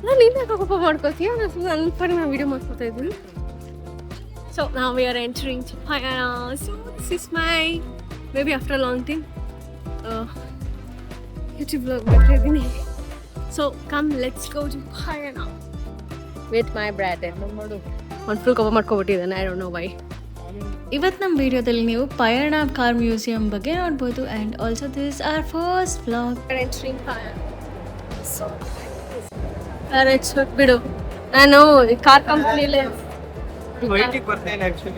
ನಾನು ನೀನೇ ಕೋಪ ಮಾಡ್ಕೋತೀಯ, ನನ್ನ ಪರಿ ನಾನು ವಿಡಿಯೋ ಮಾಡ್ಕೊತಾ ಇದ್ದೀನಿ. So now we are entering to Payana. So this is my maybe after a long time YouTube vlog ಮಾಡ್ತಾ ಇದ್ದೀನಿ. So come let's go to Payana with my brother. ಒಂದು ಫುಲ್ ಕೋಪ ಮಾಡ್ಕೊಬಿಟ್ಟಿದ್ದಾನೆ, I don't know why. ಇವತ್ತು ನಮ್ಮ ವಿಡಿಯೋದಲ್ಲಿ ನೀವು ಪಯಣ car museum ಬಗ್ಗೆ ನೋಡ್ಬೋದು. And also this our first vlog. Entering Payana. So let's ಬಿಡು, ನಾನು ಕಾರ್ ಕಂಪ್ನಿಲೇ ವೈಟಿಗೆ ಬರ್ತೇನೆ ಆಕ್ಚುಲಿ.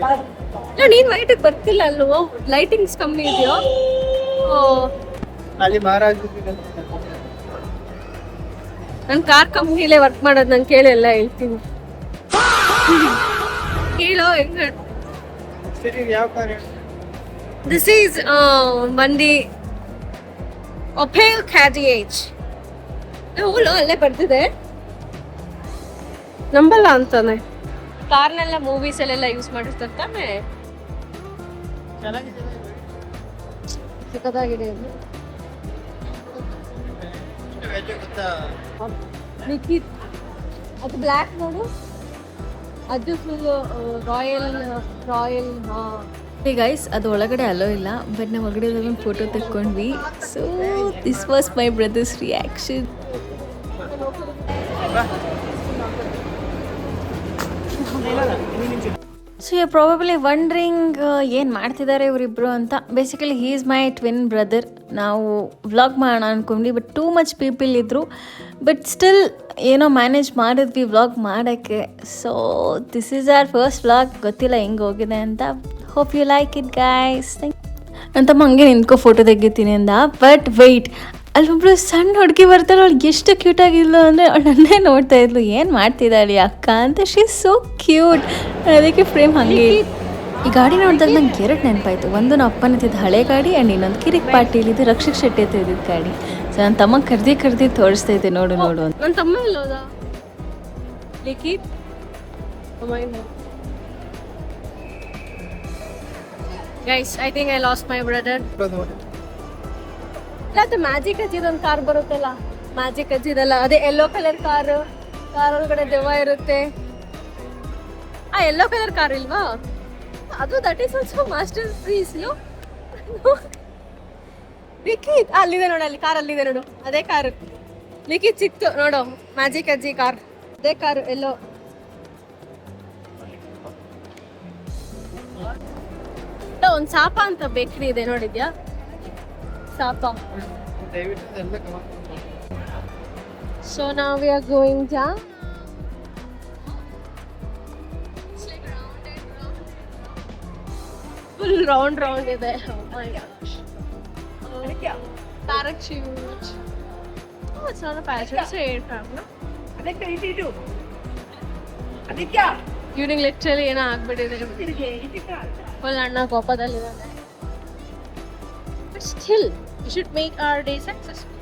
ನೀನು ವೈಟಿಗೆ ಬರ್ತಿಲ್ಲ ಅಲ್ವೋ, ಲೈಟಿಂಗ್ಸ್ ಕಮ್ಮಿ ಇದೆಯೋ. ಅಲ್ಲಿ ಮಹಾರಾಜ್ ನಾನು ಕಾರ್ ಕಂಪ್ನಿಲೇ ವರ್ಕ್ ಮಾಡೋದು, ನಾನು ಕೇಳಿ ಎಲ್ಲ ಹೇಳ್ತೀನಿ. ಕೇಳೋ ಹೆಂಗ. ಸರಿ, ಯಾವ ಕಾರ್? ದಿಸ್ ಈಸ್ ಬಂದು ಒಪೆಲ್ ಕ್ಯಾಡಿಯೇಜ್. ಹೌದು, ಅಲ್ಲೇ ಬರ್ತಿದೆ, ನಂಬಲ್ಲ ಅಂತಾನೆ. ಕಾರ್ನೆಲ್ಲ ಮೂವೀಸ್ ಅಲ್ಲೆಲ್ಲ ಯೂಸ್ ಮಾಡಿರ್ತಾರೆ ತಾನೆ. ಚೆನ್ನಾಗಿದೆ. ಚಿಕ್ಕದಾಗಿದೆ ಇದು. ಅದು ಬ್ಲ್ಯಾಕ್ ನೋಡು, ಅದು ಫುಲ್ ರಾಯಲ್ ಗೈಸ್ ಅದು ಒಳಗಡೆ ಅಲೋ ಇಲ್ಲ, ಬಟ್ ನಾವು ಹೊರಗಡೆ ಒಂದು ಫೋಟೋ ತೆಕ್ಕೊಂಡ್ವಿ. So this was my brother's reaction. So you probably wondering ಏನು ಮಾಡ್ತಿದ್ದಾರೆ ಇವರಿಬ್ಬರು ಅಂತ. Basically he is my twin brother. ನಾವು ವ್ಲಾಗ್ ಮಾಡೋಣ ಅಂದ್ಕೊಂಡ್ವಿ, ಬಟ್ ಟೂ ಮಚ್ ಪೀಪಲ್ ಇದ್ದರು. ಬಟ್ ಸ್ಟಿಲ್ ಏನೋ ಮ್ಯಾನೇಜ್ ಮಾಡಿದ್ವಿ ವ್ಲಾಗ್ ಮಾಡೋಕ್ಕೆ. So this is our first vlog. ಗೊತ್ತಿಲ್ಲ ಹೆಂಗೆ ಹೋಗಿದೆ ಅಂತ. Hope you like it guys. ನನ್ನ ತಮ್ಮ ಹಂಗೆ ನಿಂತ್ಕೊ ಫೋಟೋ ತೆಗಿತೀನಿ ಅಂದ. ಬಟ್ ವೆಯ್ಟ್, ಅಲ್ಲೊಬ್ಳು ಸಣ್ಣ ಹುಡುಗಿ ಬರ್ತಾಳೆ, ಅವ್ಳಿಗೆ ಎಷ್ಟು ಕ್ಯೂಟಾಗಿದ್ಲು ಅಂದರೆ ಅವಳು ನನ್ನೇ ನೋಡ್ತಾ ಇದ್ಲು, ಏನು ಮಾಡ್ತಿದ್ದಾಳೆ ಅಕ್ಕ ಅಂತ. She is so cute. ಅದಕ್ಕೆ ಫ್ರೇಮ್ ಹಾಗೆ. ಈ ಗಾಡಿ ನೋಡಿದಾಗ ನಂಗೆ ಎರಡು ನೆನಪಾಯಿತು. ಒಂದು ನಮ್ಮ ಅಪ್ಪನತ್ತಿದ್ದು ಹಳೆ ಗಾಡಿ, ಆ್ಯಂಡ್ ಇನ್ನೊಂದು ಕಿರಿಕ್ ಪಾಟೀಲಿದ್ದು ರಕ್ಷಕ್ ಶೆಟ್ಟಿ ಇದ್ದಿದ್ದು ಗಾಡಿ. ಸೊ ನನ್ನ ತಮ್ಮ ಕರ್ದಿ ತೋರಿಸ್ತಾ ಇದ್ದೆ, ನೋಡು ಅಂತ. ನನ್ನ ತಮ್ಮ ಎಲ್ಲೋದ? Likhith. Guys, I think I lost my brother. ಅದು ಮ್ಯಾಜಿಕ್ ಅಜ್ಜಿದೊಂದು ಕಾರ್ ಬರುತ್ತಲ್ಲ, ಮ್ಯಾಜಿಕ್ ಅಜ್ಜಿದಲ್ಲ, ಅದೇ ಯೆಲ್ಲೋ ಕಲರ್ ಕಾರ್ ಒಳಗಡೆ ದೆವ್ವ ಇರುತ್ತೆ. ಆ ಯೆಲ್ಲೋ ಕಲರ್ ಕಾರ್ ಇಲ್ವಾ ಅದು? That is also masterpiece. Likhith ಅಲ್ಲಿದೆ ನೋಡು, ಅಲ್ಲಿ ಕಾರ್ ಅಲ್ಲಿದೆ ನೋಡು, ಅದೇ ಕಾರು. ಲಿಖಿತ್ ಸಿಕ್ತು ನೋಡು, ಮ್ಯಾಜಿಕ್ ಅಜ್ಜಿ ಕಾರ್, ಅದೇ ಕಾರು ಎಲ್ಲೋ. ಒಂದು ಸಾಪ ಅಂತ ಬೇಕ್ರಿ ಇದೆ, ನೋಡಿದ್ಯಾ? ಸಾಪ. So now we are going down. Full round ಇದೆ. Oh my gosh. Parachute. Oh, it's not a parachute, it's an aircraft, no? ಇವ್ನಿಗೆ ಲಿಟ್ರಲಿ ಏನೋ ಆಗ್ಬಿಟ್ಟಿದೆ. ಫುಲ್ ಅಣ್ಣ ಕೋಪದಲ್ಲಿದ್ದಾನೆ. But still, we should make our day successful.